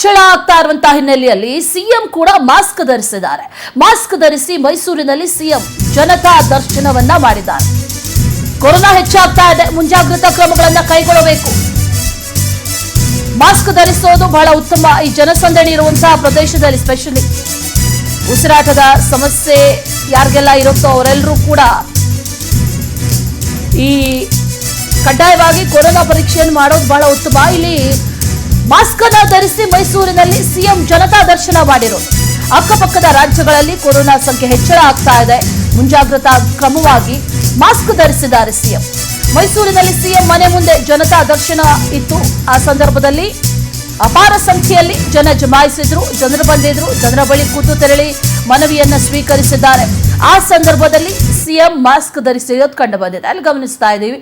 ಹೆಚ್ಚಳ ಆಗ್ತಾ ಇರುವಂತಹ ಹಿನ್ನೆಲೆಯಲ್ಲಿ ಸಿಎಂ ಕೂಡ ಮಾಸ್ಕ್ ಧರಿಸಿದ್ದಾರೆ. ಮಾಸ್ಕ್ ಧರಿಸಿ ಮೈಸೂರಿನಲ್ಲಿ ಸಿಎಂ ಜನತಾ ದರ್ಶನವನ್ನ ಮಾಡಿದ್ದಾರೆ. ಕೊರೋನಾ ಹೆಚ್ಚಾಗ್ತಾ ಇದೆ, ಮುಂಜಾಗ್ರತಾ ಕ್ರಮಗಳನ್ನು ಕೈಗೊಳ್ಳಬೇಕು. ಮಾಸ್ಕ್ ಧರಿಸೋದು ಬಹಳ ಉತ್ತಮ. ಈ ಜನಸಂದಣಿ ಇರುವಂತಹ ಪ್ರದೇಶದಲ್ಲಿ ಸ್ಪೆಷಲಿ ಉಸಿರಾಟದ ಸಮಸ್ಯೆ ಯಾರಿಗೆಲ್ಲ ಇರುತ್ತೋ ಅವರೆಲ್ಲರೂ ಕೂಡ ಈ ಕಡ್ಡಾಯವಾಗಿ ಕೊರೋನಾ ಪರೀಕ್ಷೆಯನ್ನು ಮಾಡೋದು ಬಹಳ ಉತ್ತಮ. ಇಲ್ಲಿ ಮಾಸ್ಕ್ ಅನ್ನು ಧರಿಸಿ ಮೈಸೂರಿನಲ್ಲಿ ಸಿಎಂ ಜನತಾ ದರ್ಶನ ಮಾಡಿರೋದು. ಅಕ್ಕಪಕ್ಕದ ರಾಜ್ಯಗಳಲ್ಲಿ ಕೊರೋನಾ ಸಂಖ್ಯೆ ಹೆಚ್ಚಳ ಆಗ್ತಾ ಇದೆ. ಮುಂಜಾಗ್ರತಾ ಕ್ರಮವಾಗಿ ಮಾಸ್ಕ್ ಧರಿಸಿದ್ದಾರೆ ಸಿಎಂ. ಮೈಸೂರಿನಲ್ಲಿ ಸಿಎಂ ಮನೆ ಮುಂದೆ ಜನತಾ ದರ್ಶನ ಇತ್ತು. ಆ ಸಂದರ್ಭದಲ್ಲಿ ಅಪಾರ ಸಂಖ್ಯೆಯಲ್ಲಿ ಜನ ಜಮಾಯಿಸಿದ್ರು, ಜನರು ಬಂದಿದ್ರು, ಜನರ ಬಳಿ ಕೂತು ತೆರಳಿ ಮನವಿಯನ್ನ ಸ್ವೀಕರಿಸಿದ್ದಾರೆ. ಆ ಸಂದರ್ಭದಲ್ಲಿ ಸಿಎಂ ಮಾಸ್ಕ್ ಧರಿಸಿರೋದು ಕಂಡು ಬಂದಿದೆ. ಅಲ್ಲಿ ಗಮನಿಸ್ತಾ ಇದ್ದೀವಿ,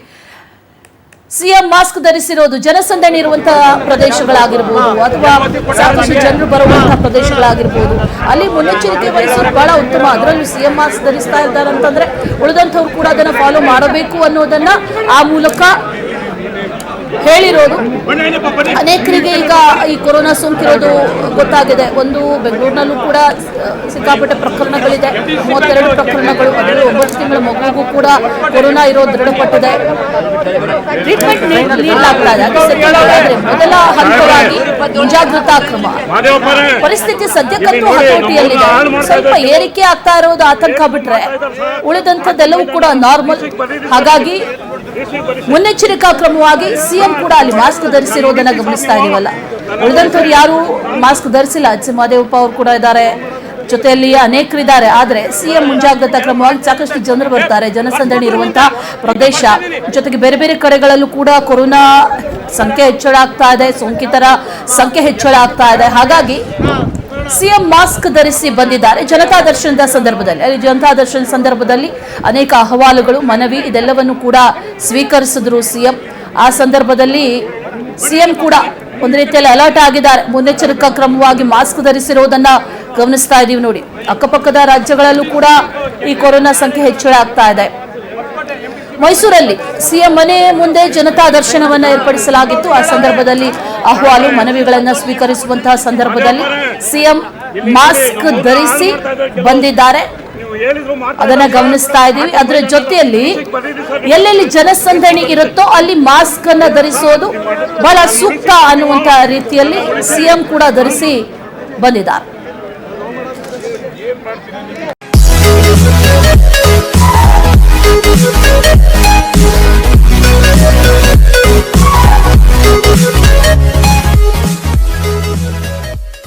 ಸಿಎಂ ಮಾಸ್ಕ್ ಧರಿಸಿರೋದು ಜನಸಂದಣಿ ಇರುವಂತಹ ಪ್ರದೇಶಗಳಾಗಿರ್ಬೋದು ಅಥವಾ ಸಾಕಷ್ಟು ಜನರು ಬರುವಂತಹ ಪ್ರದೇಶಗಳಾಗಿರ್ಬೋದು, ಅಲ್ಲಿ ಮುನ್ನೆಚ್ಚರಿಕೆ ವಹಿಸೋದು ಬಹಳ ಉತ್ತಮ. ಅದರಲ್ಲೂ ಸಿಎಂ ಮಾಸ್ಕ್ ಧರಿಸ್ತಾ ಇದ್ದಾರೆ ಅಂತಂದ್ರೆ ಉಳಿದಂಥವ್ರು ಕೂಡ ಅದನ್ನ ಫಾಲೋ ಮಾಡಬೇಕು ಅನ್ನೋದನ್ನ ಆ ಮೂಲಕ ಹೇಳಿರೋದು. ಅನೇಕರಿಗೆ ಈಗ ಈ ಕೊರೋನಾ ಸೋಂಕಿರೋದು ಗೊತ್ತಾಗಿದೆ. ಒಂದು ಬೆಂಗಳೂರಿನಲ್ಲೂ ಕೂಡ ಸಿಕ್ಕಾಪಟ್ಟೆ ಪ್ರಕರಣಗಳಿದೆ, 32 ಪ್ರಕರಣಗಳು. ಅದರಲ್ಲಿ 9 ತಿಂಗಳ ಮಗುವಿಗೂ ಕೂಡ ಕೊರೋನಾ ಇರೋದು ದೃಢಪಟ್ಟಿದೆ. ಟ್ರೀಟ್ಮೆಂಟ್ ನೀಡಲಾಗ್ತಾ ಇದೆ. ಆದರೆ ಮೊದಲ ಹಂತವಾಗಿ ಮುಂಜಾಗ್ರತಾ ಕ್ರಮ. ಪರಿಸ್ಥಿತಿ ಸದ್ಯಕ್ಕಂತೂ ಹತೋಟಿಯಲ್ಲಿದೆ. ಸ್ವಲ್ಪ ಏರಿಕೆ ಆಗ್ತಾ ಇರೋದು ಆತಂಕ ಬಿಟ್ರೆ ಉಳಿದಂಥದ್ದೆಲ್ಲವೂ ಕೂಡ ನಾರ್ಮಲ್. ಹಾಗಾಗಿ ಮುನ್ನೆಚ್ಚರಿಕಾ ಕ್ರಮವಾಗಿ ಸಿಎಂ ಕೂಡ ಅಲ್ಲಿ ಮಾಸ್ಕ್ ಧರಿಸಿರೋದನ್ನ ಗಮನಿಸ್ತಾ ಇದೀವಲ್ಲ. ಉಳಿದಂಥವ್ರು ಯಾರು ಮಾಸ್ಕ್ ಧರಿಸಿಲ್ಲ. ಮಹದೇವಪ್ಪ ಅವರು ಕೂಡ ಇದ್ದಾರೆ, ಜೊತೆಯಲ್ಲಿ ಅನೇಕರಿದ್ದಾರೆ. ಆದ್ರೆ ಸಿಎಂ ಮುಂಜಾಗ್ರತಾ ಕ್ರಮವಾಗಿ ಸಾಕಷ್ಟು ಜನರು ಬರ್ತಾರೆ. ಜನಸಂದಣಿ ಇರುವಂತಹ ಪ್ರದೇಶ, ಜೊತೆಗೆ ಬೇರೆ ಬೇರೆ ಕಡೆಗಳಲ್ಲೂ ಕೂಡ ಕೊರೋನಾ ಸಂಖ್ಯೆ ಹೆಚ್ಚಳ ಆಗ್ತಾ ಇದೆ, ಸೋಂಕಿತರ ಸಂಖ್ಯೆ ಹೆಚ್ಚಳ ಆಗ್ತಾ ಇದೆ. ಹಾಗಾಗಿ ಸಿಎಂ ಮಾಸ್ಕ್ ಧರಿಸಿ ಬಂದಿದ್ದಾರೆ ಜನತಾ ದರ್ಶನದ ಸಂದರ್ಭದಲ್ಲಿ. ಅಲ್ಲಿ ಜನತಾ ದರ್ಶನ ಸಂದರ್ಭದಲ್ಲಿ ಅನೇಕ ಅಹವಾಲುಗಳು, ಮನವಿ ಇದೆಲ್ಲವನ್ನು ಕೂಡ ಸ್ವೀಕರಿಸಿದ್ರು ಸಿಎಂ. ಆ ಸಂದರ್ಭದಲ್ಲಿ ಸಿಎಂ ಕೂಡ ಒಂದು ರೀತಿಯಲ್ಲಿ ಅಲರ್ಟ್ ಆಗಿದ್ದಾರೆ. ಮುನ್ನೆಚ್ಚರಿಕಾ ಕ್ರಮವಾಗಿ ಮಾಸ್ಕ್ ಧರಿಸಿರುವುದನ್ನ ಗಮನಿಸ್ತಾ ಇದೀವಿ ನೋಡಿ. ಅಕ್ಕಪಕ್ಕದ ರಾಜ್ಯಗಳಲ್ಲೂ ಕೂಡ ಈ ಕೊರೋನಾ ಸಂಖ್ಯೆ ಹೆಚ್ಚಳ ಆಗ್ತಾ ಇದೆ. ಮೈಸೂರಲ್ಲಿ ಸಿಎಂ ಮನೆ ಮುಂದೆ ಜನತಾ ದರ್ಶನವನ್ನ ಏರ್ಪಡಿಸಲಾಗಿತ್ತು. ಆ ಸಂದರ್ಭದಲ್ಲಿ ಅಹವಾಲು, ಮನವಿಗಳನ್ನ ಸ್ವೀಕರಿಸುವಂತಹ ಸಂದರ್ಭದಲ್ಲಿ ಸಿಎಂ ಮಾಸ್ಕ್ ಧರಿಸಿ ಬಂದಿದ್ದಾರೆ. ಅದನ್ನ ಗಮನಿಸ್ತಾ ಇದ್ದೀವಿ. ಅದರ ಜೊತೆಯಲ್ಲಿ ಎಲ್ಲೆಲ್ಲಿ ಜನಸಂದಣಿ ಇರುತ್ತೋ ಅಲ್ಲಿ ಮಾಸ್ಕ್ ಅನ್ನ ಧರಿಸೋದು ಬಹಳ ಸೂಕ್ತ ಅನ್ನುವಂತಹ ರೀತಿಯಲ್ಲಿ ಸಿಎಂ ಕೂಡ ಧರಿಸಿ ಬಂದಿದ್ದಾರೆ.